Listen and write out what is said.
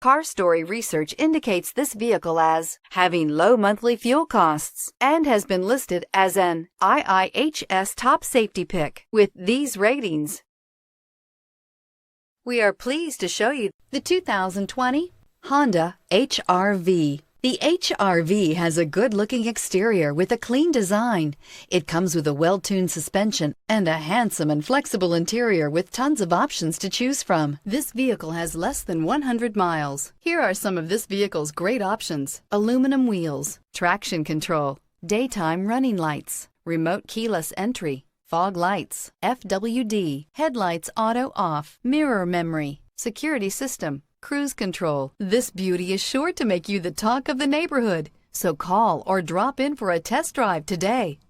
Car Story research indicates this vehicle as having low monthly fuel costs and has been listed as an IIHS top safety pick with these ratings. We are pleased to show you the 2020 Honda HR-V. The HR-V has a good-looking exterior with a clean design. It comes with a well-tuned suspension and a handsome and flexible interior with tons of options to choose from. This vehicle has less than 100 miles. Here are some of this vehicle's great options: aluminum wheels, traction control, daytime running lights, remote keyless entry, fog lights, FWD, headlights auto off, mirror memory, security system, cruise control. This beauty is sure to make you the talk of the neighborhood. So call or drop in for a test drive today.